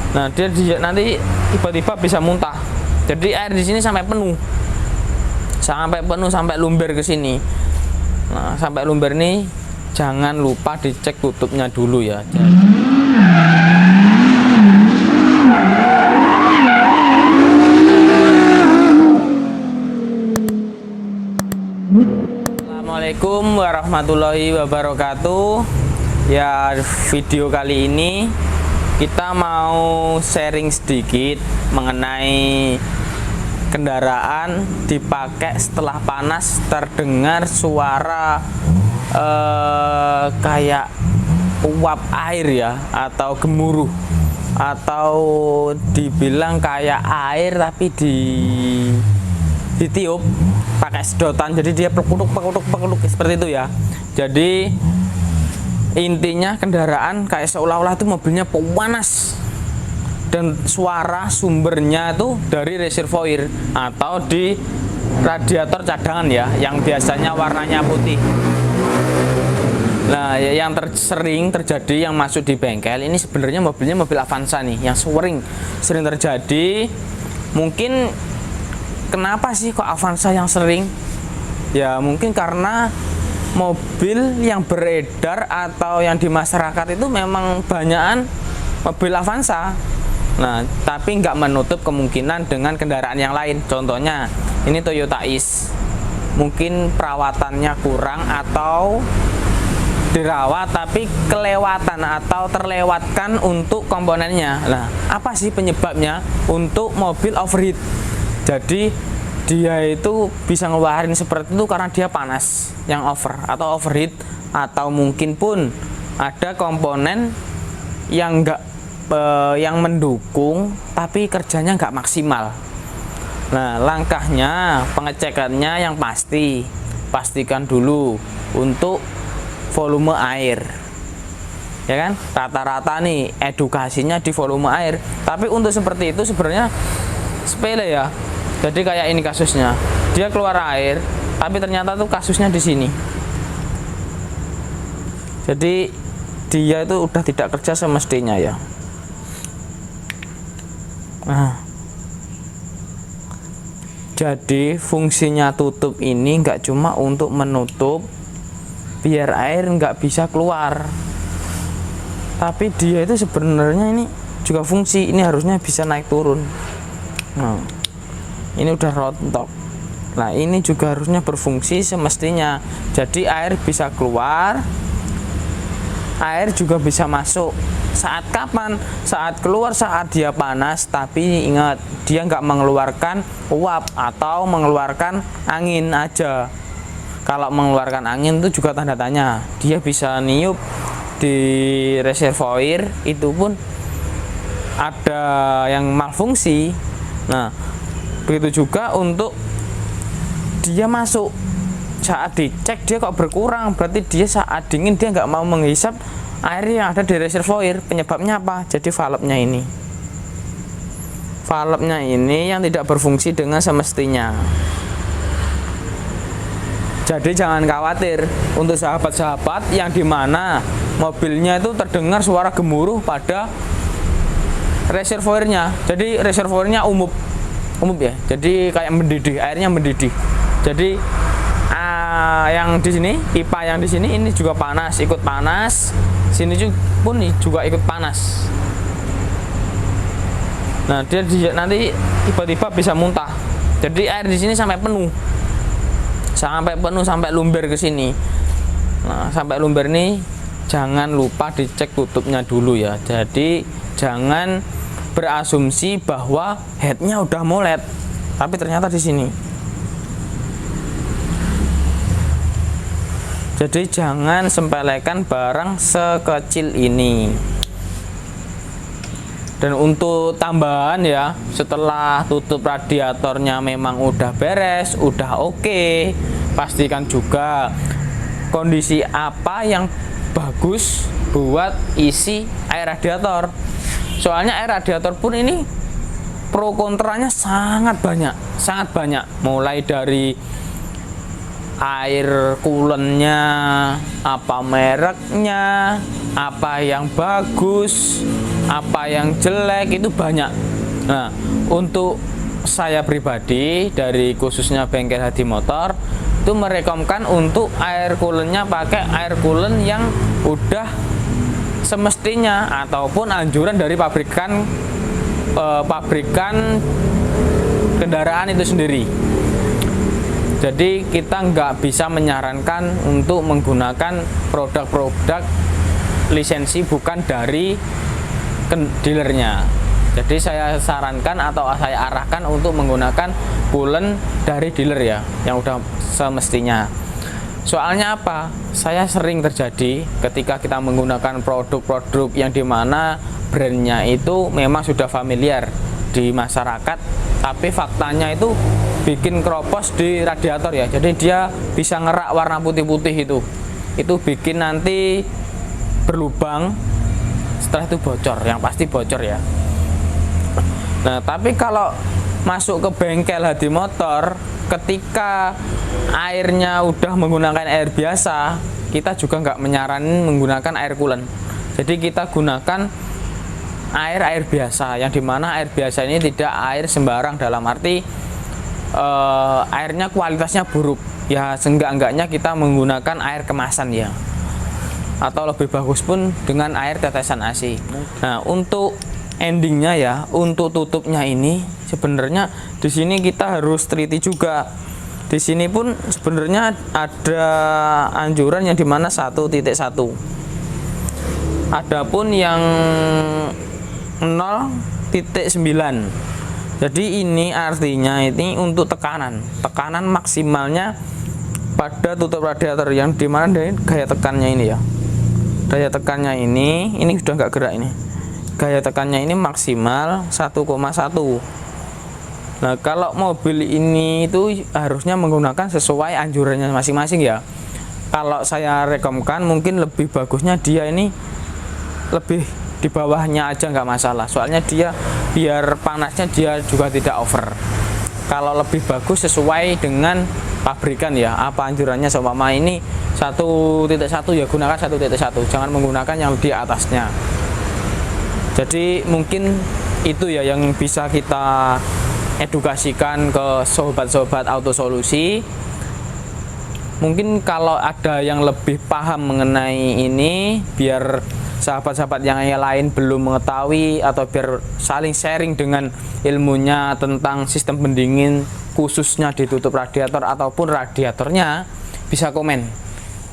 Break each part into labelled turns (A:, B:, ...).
A: Nah, dia nanti tiba-tiba bisa muntah. Jadi air di sini sampai penuh. Sampai luber ke sini. Nah, sampai luber nih jangan lupa dicek tutupnya dulu ya. Assalamualaikum warahmatullahi wabarakatuh. Ya, video kali ini kita mau sharing sedikit mengenai kendaraan dipakai setelah panas terdengar suara kayak uap air ya, atau gemuruh, atau dibilang kayak air tapi ditiup pakai sedotan, jadi dia pekuduk seperti itu ya. Jadi intinya kendaraan kayak seolah-olah itu mobilnya panas, dan suara sumbernya itu dari reservoir atau di radiator cadangan ya, yang biasanya warnanya putih. Nah, yang sering terjadi yang masuk di bengkel ini sebenarnya mobilnya mobil Avanza nih, yang sering terjadi. Mungkin kenapa sih kok Avanza yang sering? Ya mungkin karena mobil yang beredar atau yang di masyarakat itu memang banyakan mobil Avanza. Nah, tapi nggak menutup kemungkinan dengan kendaraan yang lain. Contohnya ini Toyota Ace, mungkin perawatannya kurang atau dirawat tapi kelewatan atau terlewatkan untuk komponennya. Nah, apa sih penyebabnya untuk mobil overheat? Jadi dia itu bisa ngeluarin seperti itu karena dia panas yang over atau overheat, atau mungkin pun ada komponen yang yang mendukung tapi kerjanya nggak maksimal. Nah, langkahnya pengecekannya yang pastikan dulu untuk volume air, ya kan? Rata-rata nih edukasinya di volume air, tapi untuk seperti itu sebenarnya sepele ya. Jadi kayak ini kasusnya, dia keluar air tapi ternyata tuh kasusnya di sini. Jadi dia itu udah tidak kerja semestinya ya. Nah, jadi fungsinya tutup ini nggak cuma untuk menutup biar air nggak bisa keluar, tapi dia itu sebenarnya ini juga fungsi, ini harusnya bisa naik turun. Nah, ini udah rontok. Nah, ini juga harusnya berfungsi semestinya. Jadi air bisa keluar, air juga bisa masuk. Saat kapan? Saat keluar saat dia panas, tapi ingat dia nggak mengeluarkan uap atau mengeluarkan angin aja. Kalau mengeluarkan angin itu juga tanda tanya, dia bisa niup di reservoir, itu pun ada yang malfungsi. Nah, begitu juga untuk dia masuk, saat dicek dia kok berkurang, berarti dia saat dingin dia nggak mau menghisap air yang ada di reservoir. Penyebabnya apa? Jadi valve-nya ini yang tidak berfungsi dengan semestinya. Jadi jangan khawatir untuk sahabat-sahabat yang dimana mobilnya itu terdengar suara gemuruh pada reservoirnya. Jadi reservoirnya umum ya, jadi kayak mendidih, airnya mendidih. Jadi yang di sini, pipa yang di sini ini juga panas, ikut panas. Sini pun juga ikut panas. Nah, dia nanti tiba-tiba bisa muntah. Jadi air di sini sampai penuh, sampai luber ke sini. Nah, sampai luber nih jangan lupa dicek tutupnya dulu ya. Jadi jangan berasumsi bahwa headnya udah molet, tapi ternyata di sini. Jadi jangan sepelekan barang sekecil ini. Dan untuk tambahan ya, setelah tutup radiatornya memang udah beres, udah oke, pastikan juga kondisi apa yang bagus buat isi air radiator. Soalnya air radiator pun ini pro kontranya sangat banyak, mulai dari air coolant-nya, apa mereknya, apa yang bagus, apa yang jelek itu banyak. Nah, untuk saya pribadi dari khususnya bengkel Hadi Motor itu merekomkan untuk air coolant-nya pakai air coolant yang udah semestinya ataupun anjuran dari pabrikan kendaraan itu sendiri. Jadi kita nggak bisa menyarankan untuk menggunakan produk-produk lisensi bukan dari dealernya. Jadi saya sarankan atau saya arahkan untuk menggunakan coolant dari dealer ya, yang udah semestinya. Soalnya apa? Saya sering terjadi ketika kita menggunakan produk-produk yang dimana brandnya itu memang sudah familiar di masyarakat, tapi faktanya itu bikin keropos di radiator ya. Jadi dia bisa ngerak warna putih-putih itu bikin nanti berlubang, setelah itu bocor, yang pasti bocor ya. Nah, tapi kalau masuk ke bengkel Hadi Motor, ketika airnya udah menggunakan air biasa, kita juga nggak menyarankan menggunakan air coolant. Jadi kita gunakan air biasa, yang dimana air biasa ini tidak air sembarang, dalam arti airnya kualitasnya buruk ya, seenggak-enggaknya kita menggunakan air kemasan ya, atau lebih bagus pun dengan air tetesan AC. Nah, untuk endingnya ya, untuk tutupnya ini sebenarnya di sini kita harus teliti juga. Di sini pun sebenarnya ada anjuran yang dimana 1.1. Adapun yang 0.9. Jadi ini artinya ini untuk tekanan maksimalnya pada tutup radiator, yang dimana dari gaya tekannya ini ya. Daya tekannya ini sudah nggak gerak ini. Gaya tekannya ini maksimal 1,1. Nah, kalau mobil ini itu harusnya menggunakan sesuai anjurannya masing-masing ya. Kalau saya rekomkan mungkin lebih bagusnya dia ini lebih di bawahnya aja nggak masalah. Soalnya dia biar panasnya dia juga tidak over. Kalau lebih bagus sesuai dengan pabrikan ya, apa anjurannya. Seumpama ini 1.1 ya gunakan 1.1, jangan menggunakan yang di atasnya. Jadi mungkin itu ya yang bisa kita edukasikan ke sobat-sobat Auto Solusi. Mungkin kalau ada yang lebih paham mengenai ini, biar sahabat-sahabat yang lain belum mengetahui, atau biar saling sharing dengan ilmunya tentang sistem pendingin khususnya di tutup radiator ataupun radiatornya, bisa komen.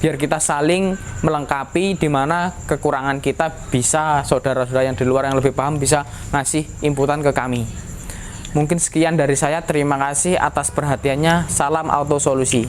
A: Biar kita saling melengkapi, di mana kekurangan kita bisa saudara-saudara yang di luar yang lebih paham bisa ngasih inputan ke kami. Mungkin sekian dari saya, terima kasih atas perhatiannya. Salam Auto Solusi.